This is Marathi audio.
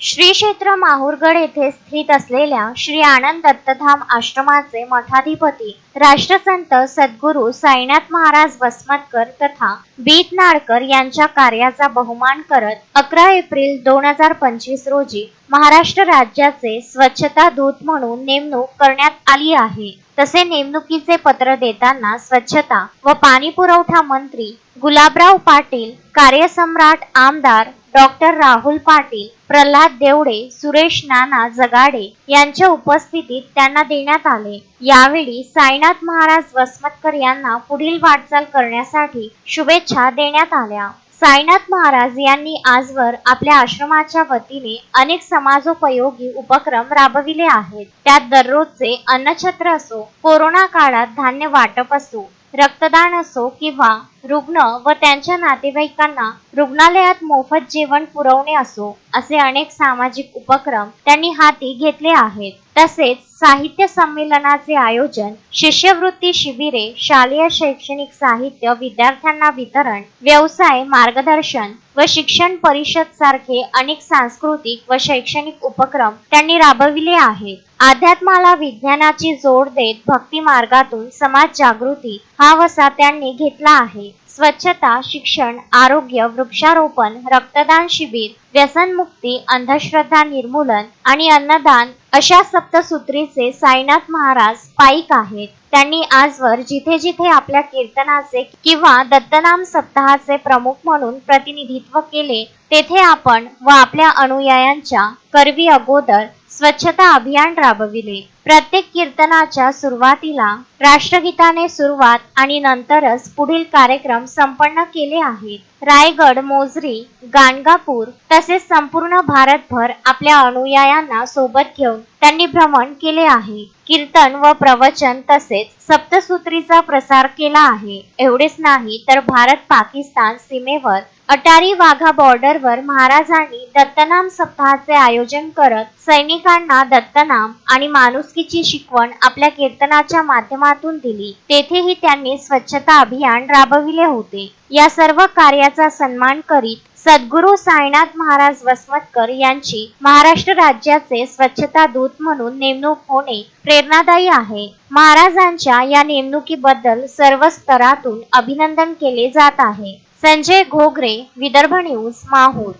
श्री क्षेत्र माहुरगड येथे स्थित असलेल्या श्री आनंद दत्तधाम आश्रमाचे मठाधिपती राष्ट्रसंत सद्गुरू साईनाथ महाराज वसमतकर तथा बीतनाळकर यांच्या कार्याचा बहुमान करत 11 एप्रिल 2025 रोजी महाराष्ट्र राज्याचे स्वच्छता दूत म्हणून नेमणूक करण्यात आली आहे। तसे नेमणुकीचे पत्र देताना स्वच्छता व पाणी पुरवठा मंत्री गुलाबराव पाटील, कार्यसम्राट आमदार डॉक्टर राहुल पाटील, प्रल्हाद देवडे, सुरेश नाना जगाडे यांच्या उपस्थितीत त्यांना देण्यात आले। यावेळी साईनाथ महाराज वसमतकर यांना पुढील वाटचाल करण्यासाठी शुभेच्छा देण्यात आल्या। साईनाथ महाराज यांनी आजवर आपल्या आश्रमाच्या वतीने अनेक समाजोपयोगी उपक्रम राबविले आहेत। त्यात दररोजचे अन्नछत्र असो, कोरोना काळात धान्य वाटप असो, रक्तदान असो किंवा रुग्ण व त्यांच्या नातेवाईकांना रुग्णालयात मोफत जेवण पुरवणे असो, असे अनेक सामाजिक उपक्रम त्यांनी हाती घेतले आहेत। तसेच साहित्य संमेलनाचे आयोजन, शिष्यवृत्ती शिबिरे, शालेय शैक्षणिक साहित्य विद्यार्थ्यांना वितरण, व्यवसाय मार्गदर्शन व शिक्षण परिषद सारखे अनेक सांस्कृतिक व शैक्षणिक उपक्रम त्यांनी राबविले आहेत। अध्यात्माला विज्ञानाची जोड देत भक्ती मार्गातून समाज जागृती हा वसा त्यांनी घेतला आहे। स्वच्छता, शिक्षण, आरोग्य, वृक्षारोपण, रक्तदान शिबिर, व्यसनमुक्ती, अंधश्रद्धा निर्मूलन आणि अन्नदान अशा सप्तसूत्रीचे साईनाथ महाराज पाईक आहेत। त्यांनी आजवर जिथे जिथे आपल्या कीर्तनाचे किंवा दत्तनाम सप्ताहाचे प्रमुख म्हणून प्रतिनिधित्व केले, तेथे आपण व आपल्या अनुयायांच्या करवी अगोदर स्वच्छता अभियान राबविले। प्रत्येक कीर्तनाच्या सुरुवातीला राष्ट्रगीताने सुरुवात आणि नंतरच पुढील कार्यक्रम संपन्न केले आहेत। रायगड, मोजरी, गाणगापूर तसेच संपूर्ण भारतभर आपल्या अनुयायांना सोबत घेऊन त्यांनी भ्रमण केले आहे। कीर्तन व प्रवचन तसेच सप्तसूत्रीचा प्रसार केला आहे। एवढेच नाही तर भारत पाकिस्तान सीमेवर अटारी वाघा बॉर्डरवर महाराजांनी दत्तनाम सप्ताहाचे आयोजन करत सैनिकांना दत्तनाम आणि माणुसकीची शिकवण आपल्या कीर्तनाच्या माध्यमातून दिली। तेथेही त्यांनी स्वच्छता अभियान राबविले होते। या सर्व कार्याचा सन्मान करीत सद्गुरू साईनाथ महाराज वसमतकर यांची महाराष्ट्र राज्याचे स्वच्छता दूत म्हणून नेमणूक होणे प्रेरणादायी आहे। महाराजांच्या या नेमणुकीबद्दल सर्व स्तरातून अभिनंदन केले जात आहे। संजय घोगरे, विदर्भ न्यूज, माहूर।